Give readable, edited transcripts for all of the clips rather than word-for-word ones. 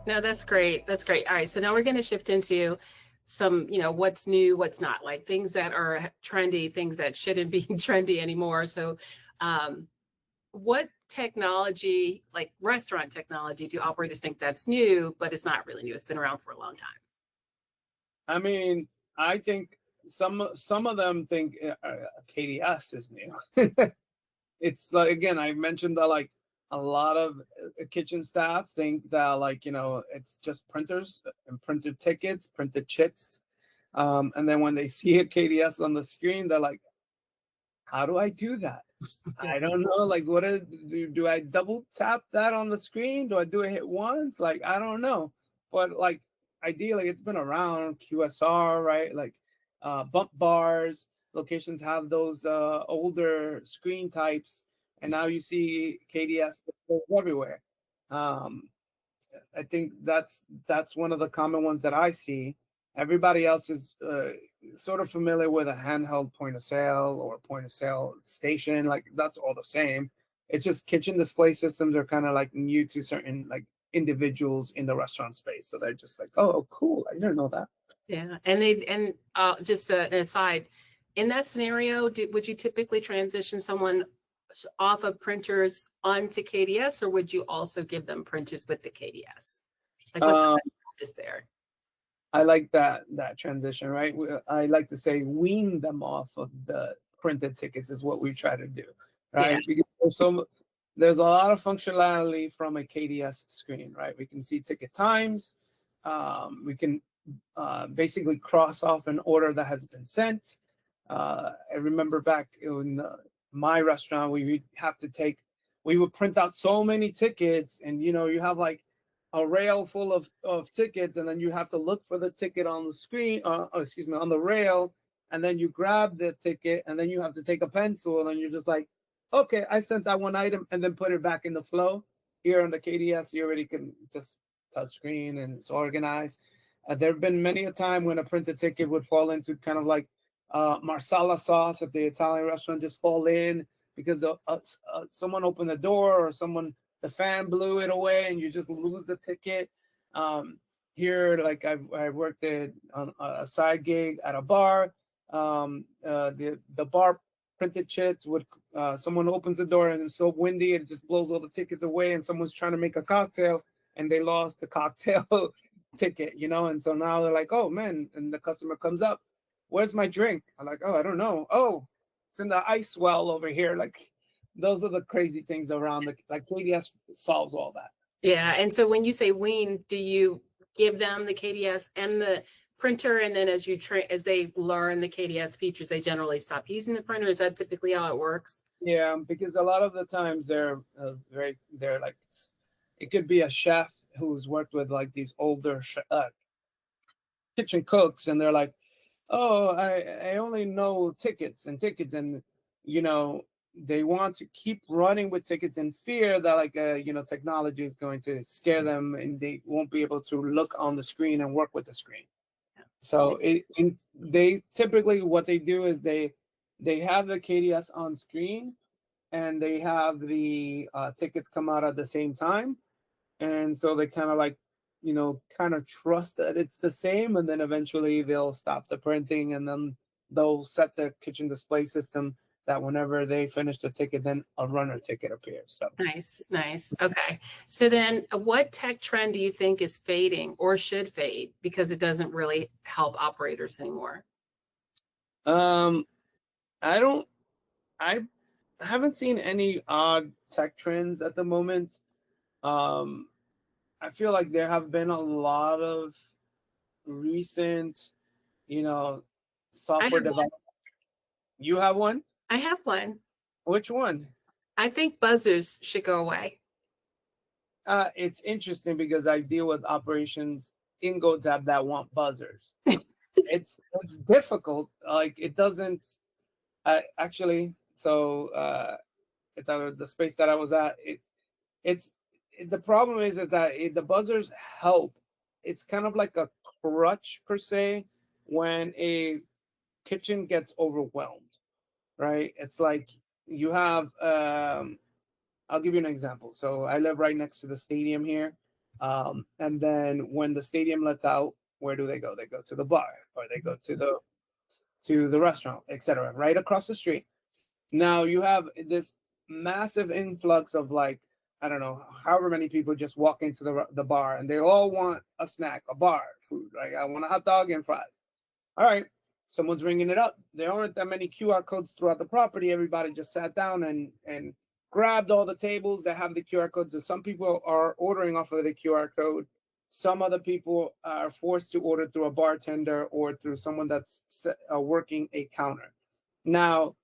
No, that's great. That's great. All right. So now we're going to shift into some, what's new, what's not, like things that are trendy, things that shouldn't be trendy anymore. So, um, what technology, like restaurant technology, do operators think that's new, but it's not really new? It's been around for a long time. I mean, I think some of them think KDS is new. It's like, again, I mentioned that like a lot of kitchen staff think that like it's just printers and printed tickets, printed chits, and then when they see a KDS on the screen, they're like, "How do I do that? Yeah. I don't know. Like, do I double tap that on the screen? Do I do it hit once? Like, I don't know." But like, ideally, it's been around QSR, right? Like, bump bars. Locations have those older screen types, and now you see KDS everywhere. Um, I think that's one of the common ones that I see. Everybody else is sort of familiar with a handheld point of sale or point of sale station. Like that's all the same. It's just kitchen display systems are kind of like new to certain like individuals in the restaurant space. So they're just like, oh, cool. I didn't know that. Yeah. And just an aside, in that scenario, would you typically transition someone off of printers onto KDS, or would you also give them printers with the KDS? Like, what's the Um, practice there? I like that transition, right? I like to say wean them off of the printed tickets is what we try to do, Yeah. right? Because there's a lot of functionality from a KDS screen, right? We can see ticket times. We can basically cross off an order that has been sent. I remember back in my restaurant, we would print out so many tickets, and you have like a rail full of tickets, and then you have to look for the ticket on the screen, excuse me, on the rail, and then you grab the ticket, and then you have to take a pencil, and you're just like, okay, I sent that one item, and then put it back in the flow. Here on the KDS, you already can just touch screen and it's organized. There have been many a time when a printed ticket would fall into kind of like marsala sauce at the Italian restaurant, just fall in because someone opened the door or the fan blew it away and you just lose the ticket. Here, like I worked on a side gig at a bar. The bar printed chits would someone opens the door and it's so windy it just blows all the tickets away, and someone's trying to make a cocktail and they lost the cocktail ticket, and so now they're like, oh man, and the customer comes up, where's my drink? I'm like, oh, I don't know. Oh, it's in the ice well over here. Like those are the crazy things around like KDS solves all that. Yeah. And so when you say wean, do you give them the KDS and the printer, and then as they learn the KDS features, they generally stop using the printer? Is that typically how it works? Yeah, because a lot of the times they're like, it could be a chef who's worked with like these older kitchen cooks, and they're like, oh, I only know tickets and tickets, and you know they want to keep running with tickets in fear that like technology is going to scare them and they won't be able to look on the screen and work with the screen. So they typically what they do is they have the KDS on screen and they have the tickets come out at the same time, and so they kind of like kind of trust that it's the same, and then eventually they'll stop the printing, and then they'll set the kitchen display system that whenever they finish the ticket, then a runner ticket appears. So Nice, nice. Okay. So then what tech trend do you think is fading or should fade because it doesn't really help operators anymore? um I don't I haven't seen any odd tech trends at the moment. um I feel like there have been a lot of recent you know I software have one. development. You have one? I have one. Which one? I think buzzers should go away. It's interesting because I deal with operations in GoTab that want buzzers. It's difficult. Like it doesn't actually. So the space that I was at, it's the problem is that the buzzers help. It's kind of like a crutch per se when a kitchen gets overwhelmed, right? It's like you have I'll give you an example. So I live right next to the stadium here. And then when the stadium lets out, where do they go? They go to the bar, or they go to the restaurant, etc. Right across the street. Now you have this massive influx of, like, I don't know, however many people just walk into the bar, and they all want a snack, a bar food. Right? I want a hot dog and fries. All right, someone's ringing it up. There aren't that many QR codes throughout the property. Everybody just sat down and grabbed all the tables that have the QR codes. So some people are ordering off of the QR code. Some other people are forced to order through a bartender or through someone that's working a counter. Now,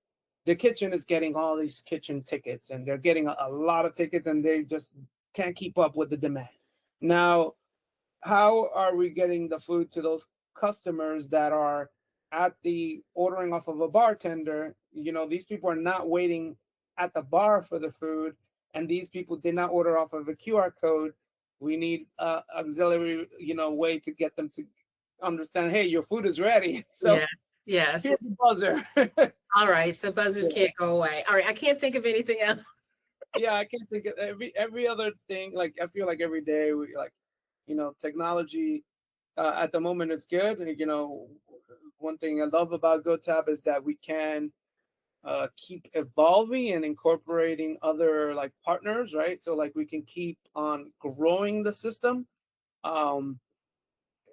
the kitchen is getting all these kitchen tickets, and they're getting a lot of tickets, and they just can't keep up with the demand. Now, how are we getting the food to those customers that are at the ordering off of a bartender? These people are not waiting at the bar for the food, and these people did not order off of a QR code. We need a auxiliary, way to get them to understand, hey, your food is ready. So Yes. Yes. here's the buzzer. All right. So buzzers Yeah. can't go away. All right. I can't think of anything else. Yeah, I can't think of every other thing. Like, I feel like every day we, like, technology at the moment is good. One thing I love about GoTab is that we can keep evolving and incorporating other, like, partners, right? So, like, we can keep on growing the system. Um,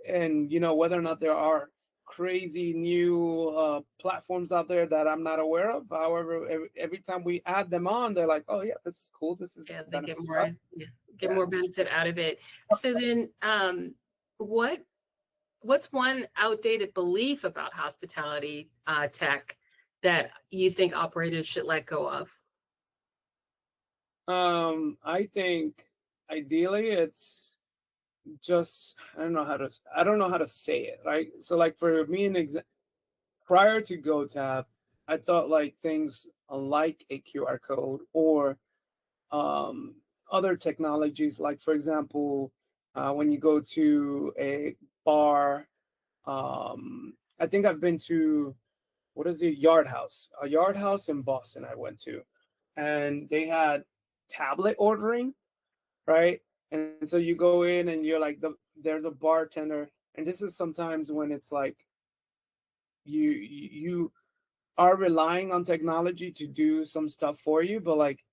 and whether or not there are crazy new platforms out there that I'm not aware of. However, every time we add them on, they're like, oh yeah, this is cool. This is Yeah, they get benefit more, us. get Yeah. more benefit out of it. So then, what what's one outdated belief about hospitality tech that you think operators should let go of? I think ideally it's just, I don't know how to say it, right? So, like, for me, prior to GoTab, I thought, like, things like a QR code or um, other technologies, like, for example, when you go to a bar. I think I've been to, what is it, Yard House, a Yard House in Boston I went to, and they had tablet ordering, right? And so you go in and you're like, there's a bartender, and this is sometimes when it's like you are relying on technology to do some stuff for you, but, like,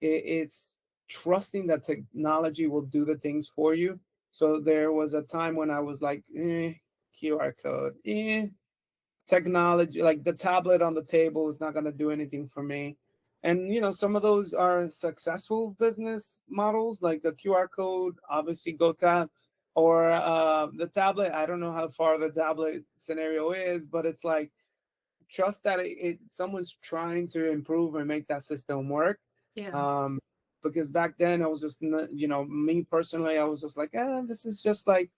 it's trusting that technology will do the things for you. So there was a time when I was like, QR code, technology, like the tablet on the table is not going to do anything for me. And some of those are successful business models, like the QR code, obviously GoTab, or the tablet. I don't know how far the tablet scenario is, but it's like, trust that someone's trying to improve and make that system work. Yeah. Because back then I was just, me personally, I was just like, this is just like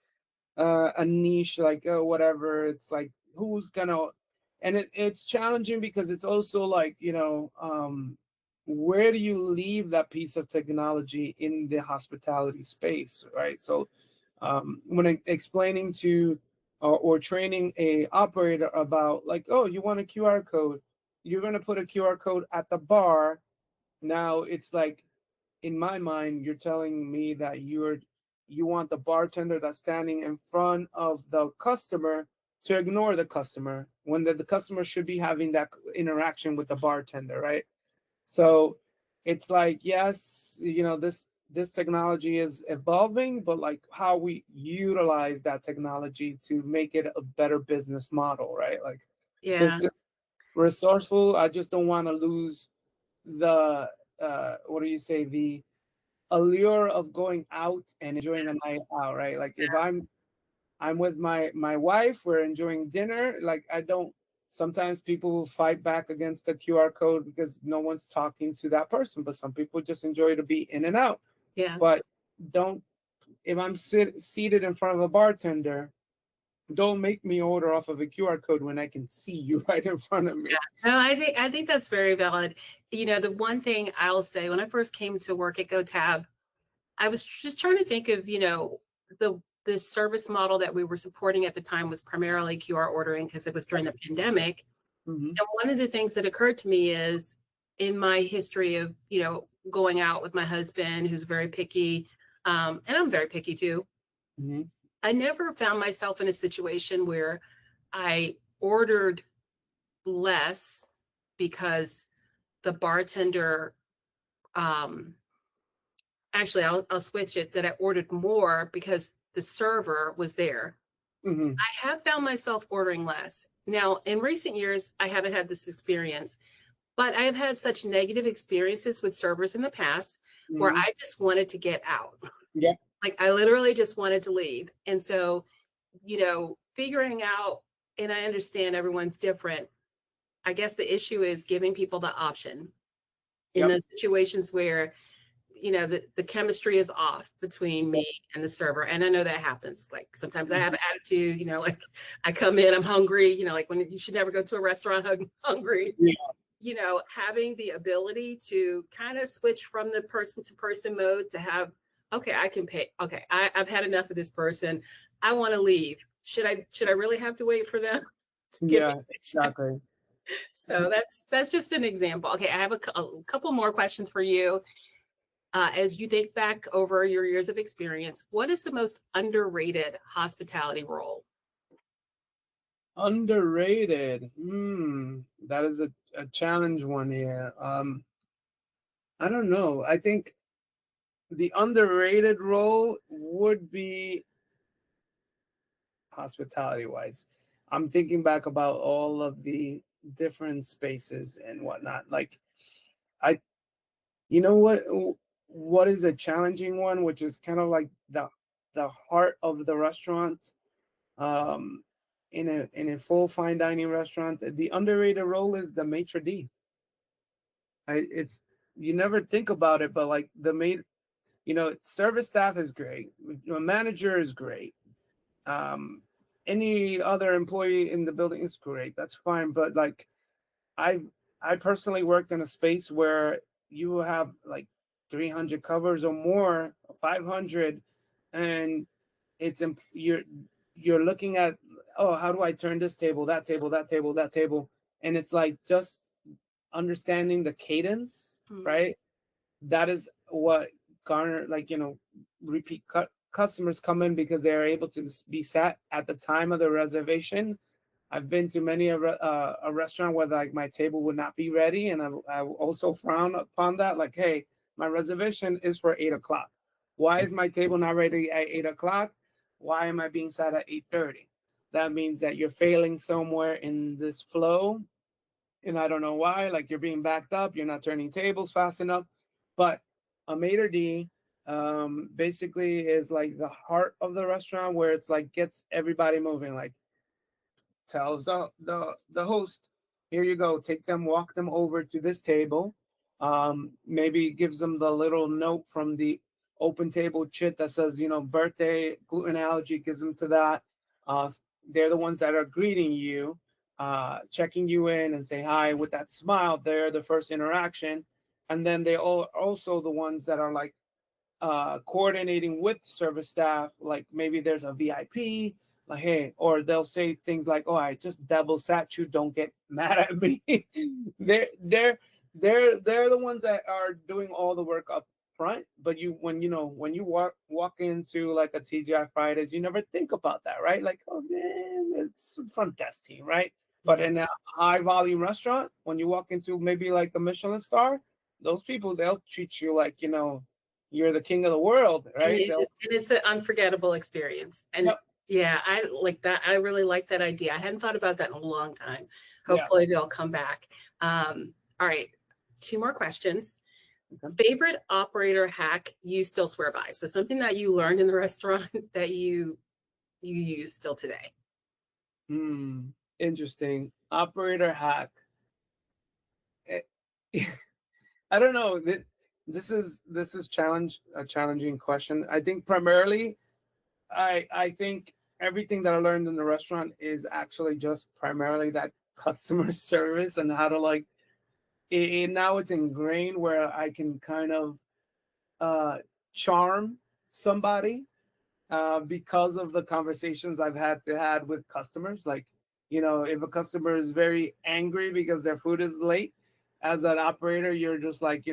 a niche, like, whatever. It's like, who's gonna, and it's challenging because it's also like, where do you leave that piece of technology in the hospitality space, right? So when explaining to or training a operator about, like, oh, you want a QR code, you're going to put a QR code at the bar. Now it's like, in my mind, you're telling me that you want the bartender that's standing in front of the customer to ignore the customer, when the customer should be having that interaction with the bartender, right? So it's like, yes, this technology is evolving, but, like, how we utilize that technology to make it a better business model, right? Like, Yeah. it's resourceful. I just don't want to lose the what do you say, the allure of going out and enjoying a night out, right? Like, if I'm with my wife, we're enjoying dinner, like, I don't, sometimes people fight back against the QR code because no one's talking to that person, but some people just enjoy to be in and out. Yeah. But don't, if I'm seated in front of a bartender, don't make me order off of a QR code when I can see you right in front of me. Yeah. No, I think that's very valid. The one thing I'll say, when I first came to work at GoTab, I was just trying to think of, the service model that we were supporting at the time was primarily QR ordering because it was during the pandemic. Mm-hmm. And one of the things that occurred to me is, in my history of, going out with my husband, who's very picky, And I'm very picky too. Hmm. I never found myself in a situation where I ordered less because the bartender, um, actually, I'll switch it, that I ordered more because the server was there. Hmm. I have found myself ordering less. Now, in recent years, I haven't had this experience, but I have had such negative experiences with servers in the past where Hmm. I just wanted to get out. Yeah. Like I literally just wanted to leave. And so, figuring out, and I understand everyone's different. I guess the issue is giving people the option in Yep. those situations where the chemistry is off between Yep. me and the server. And I know that happens. Like sometimes I have Mhm. attitude, like I come in, I'm hungry, like when you should never go to a restaurant hungry. Yeah. Having the ability to kind of switch from the person to person mode to have, okay, I can pay. Okay, I've had enough of this person. I want to leave. Should I really have to wait for them to give me Yeah. a check? Exactly. So that's just an example. Okay, I have a couple more questions for you. As you think back over your years of experience, what is the most underrated hospitality role? Underrated. That is a challenge one here. I don't know. I think the underrated role would be hospitality wise. I'm thinking back about all of the different spaces and whatnot. Like I you know what is a challenging one, which is kind of like the heart of the restaurant. Um in a full fine dining restaurant, the underrated role is the maitre d'. It's you never think about it, but like the maid, service staff is great. A manager is great. Um, any other employee in the building is great. That's fine. But like I I personally worked in a space where you have like 300 covers or more, 500, and you're looking at, oh, how do I turn this table, that table, that table, that table, and it's like just understanding the cadence, Mm, right? That is what garner, like, repeat customers come in because they are able to be sat at the time of the reservation. I've been to many a restaurant where like my table would not be ready, and I also frown upon that. Like, hey, my reservation is for 8 o'clock. Why is my table not ready at 8 o'clock? Why am I being sat at 8:30? That means that you're failing somewhere in this flow, and I don't know why. Like you're being backed up, you're not turning tables fast enough. But a maitre d' basically is like the heart of the restaurant, where it's like gets everybody moving. Like tells the host, here you go, take them, walk them over to this table. Maybe gives them the little note from the open table chit that says, birthday, gluten allergy, gives them to that. uh, they're the ones that are greeting you, checking you in and say hi with that smile. They're the first interaction. And then they all also the ones that are like coordinating with service staff. Like maybe there's a VIP, like, hey, or they'll say things like, "Oh, I just double sat you. Don't get mad at me." they're they're they're the ones that are doing all the work up front. But when you walk into like a TGI Fridays, you never think about that, right? Like, oh man, it's front desk team, right? But yeah. in a high volume restaurant, when you walk into maybe like a Michelin star, those people, they'll treat you like, you're the king of the world, And right? it's an unforgettable experience. And Yep. yeah, I like that. I really like that idea. I hadn't thought about that in a long time. Yeah. Hopefully they'll come back. All right, two more questions. Okay. Favorite operator hack you still swear by? So something that you learned in the restaurant that you use still today. Hmm. Interesting. Operator hack. Eh, I don't know. This is a challenging question. I think primarily, I think everything that I learned in the restaurant is actually just primarily that customer service, and how to like now it's ingrained where I can kind of uh charm somebody because of the conversations I've had with customers. Like, if a customer is very angry because their food is late, as an operator, you're just like,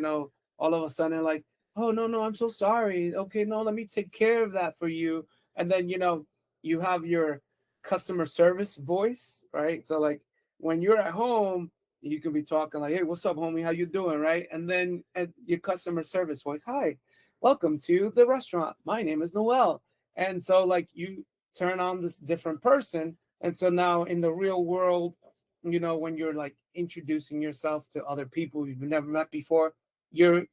all of a sudden like, oh no, I'm so sorry. Okay, no, let me take care of that for you. And then you have your customer service voice, right? So like when you're at home, you can be talking like, hey, what's up, homie? How you doing? Right? And then at your customer service voice, hi, welcome to the restaurant. My name is Noel. And so like you turn on this different person. And so now in the real world, when you're like introducing yourself to other people you've never met before, you're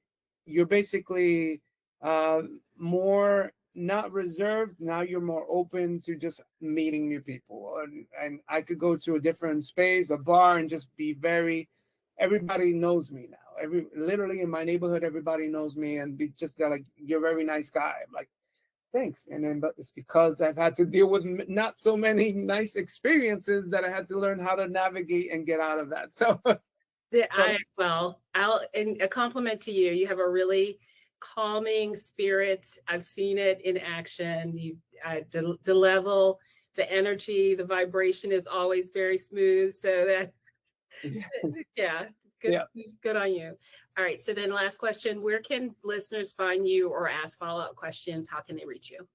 you're basically uh, more not reserved. Now you're more open to just meeting new people. And I could go to a different space, a bar, and just be very, everybody knows me now. Literally in my neighborhood, everybody knows me and be just like, you're a very nice guy. I'm like, thanks. And then, but it's because I've had to deal with not so many nice experiences that I had to learn how to navigate and get out of that. So, but And a compliment to you. You have a really calming spirit. I've seen it in action. The level, the energy, the vibration is always very smooth. So that, yeah, good, yeah. good on you. All right. So then last question, where can listeners find you or ask follow-up questions? How can they reach you?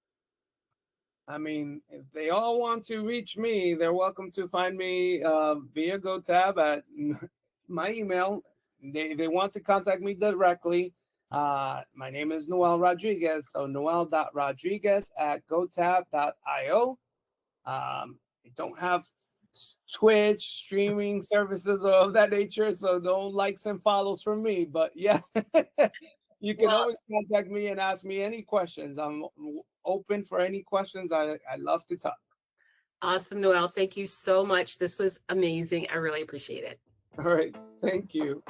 I mean, if they all want to reach me, they're welcome to find me via GoTab at my email. They want to contact me directly. My name is Noel Rodriguez, so noel.rodriguez@gotab.io. I don't have Twitch streaming services of that nature, so no likes and follows from me. But yeah, you can Well, always contact me and ask me any questions. I'm open for any questions. I love to talk. awesome, Noel. Thank you so much. This was amazing. I really appreciate it. All right, thank you.